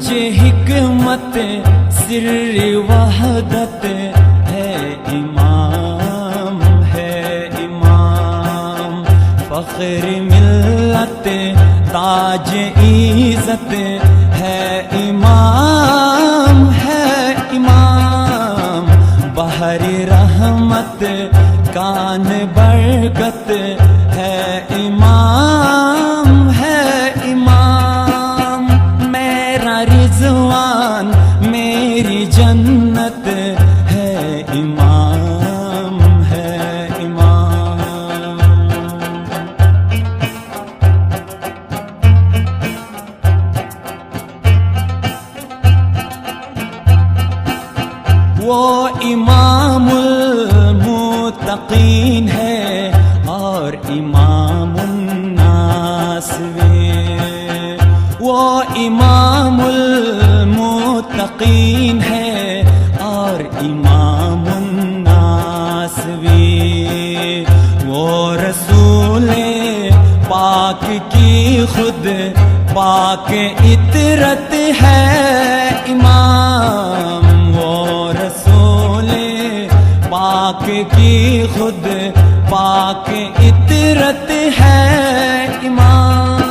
یہ حکمت سر وحدت ہے امام، ہے امام، فخر ملت تاج عزت ہے امام، ہے امام، بحر رحمت کان برکت ہے امام، ہے امام، میرا رضوان میری جنت ہے امام، ہے امام۔ وہ امام المتقین ہے اور امام الناس بھی، وہ امام المتقین ہے اور امام الناس بھی، وہ رسول پاک کی خود پاک عطرت ہے امام، وہ رسول پاک کی خود پاک عطرت ہے امام۔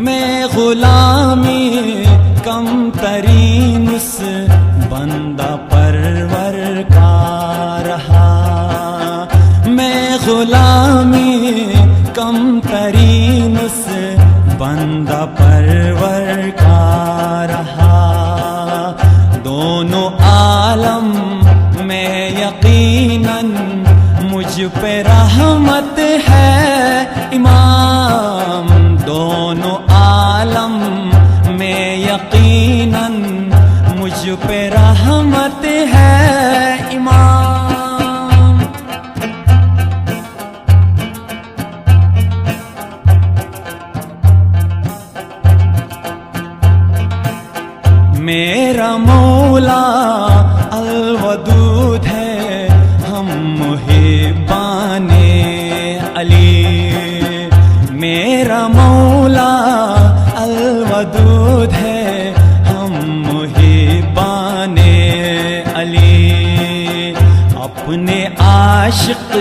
میں غلامی کم ترین اس بندہ پرور کا رہا، میں غلامی کم ترین اس بندہ پرور کا رہا، دونوں عالم میں یقیناً مجھ پہ رحمت ہے امام، دونوں عالم میں یقیناً مجھ پہ رحمت ہے امام۔ میرا مولا الودود ہے، ہم محبان علی، میرا مولا الودود ہے، ہم محبان علی، اپنے عاشق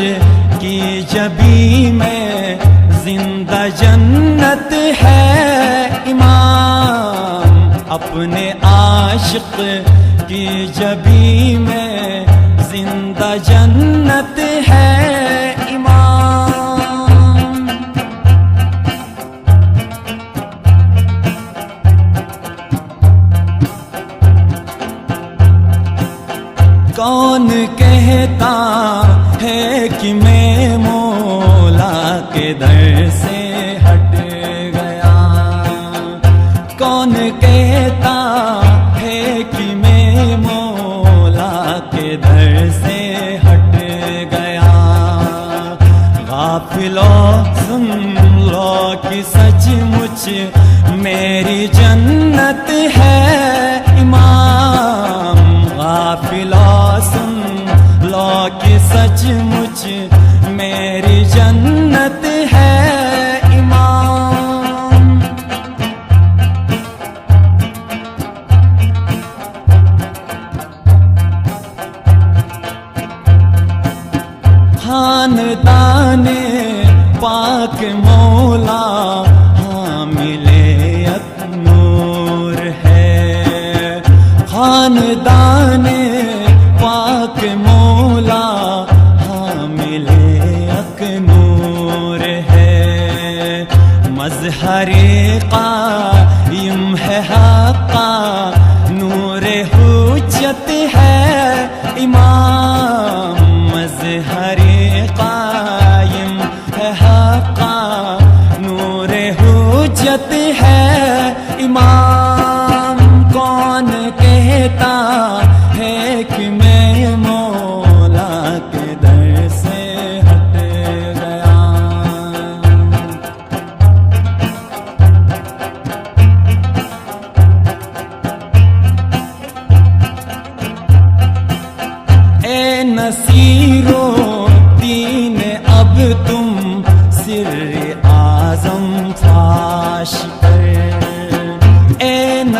کی جبی میں زندہ جنت ہے امام، اپنے عاشق کی جبی میں زندہ جنت ہے امام۔ کون کہتا ہے کہ میں مولا کے در سے ہٹ گیا، کون کہتا ہے کہ میں مولا کے در سے ہٹ گیا، غافلوں سن لو کہ سچ مچ میری جنت ہے امام، غافلوں سن لو کہ سچ مچ میری جنت ہے امام۔ خاندان پاک مولا حامل نور ہے، خاندان پاک مولا حامل نور ہے، مظہر قائم ہے حقا نور حجت ہے امام، مظہر قائم ہے حقا نور حجت ہے امام، کون کہتا ہے کہ میں مولا کے در سے ہٹ گیا،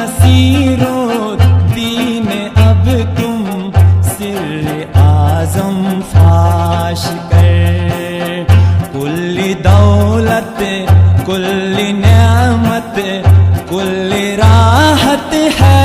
نصیر الدین اب تم سر اعظم فاش کر، کل دولت کل نعمت کل راحت ہے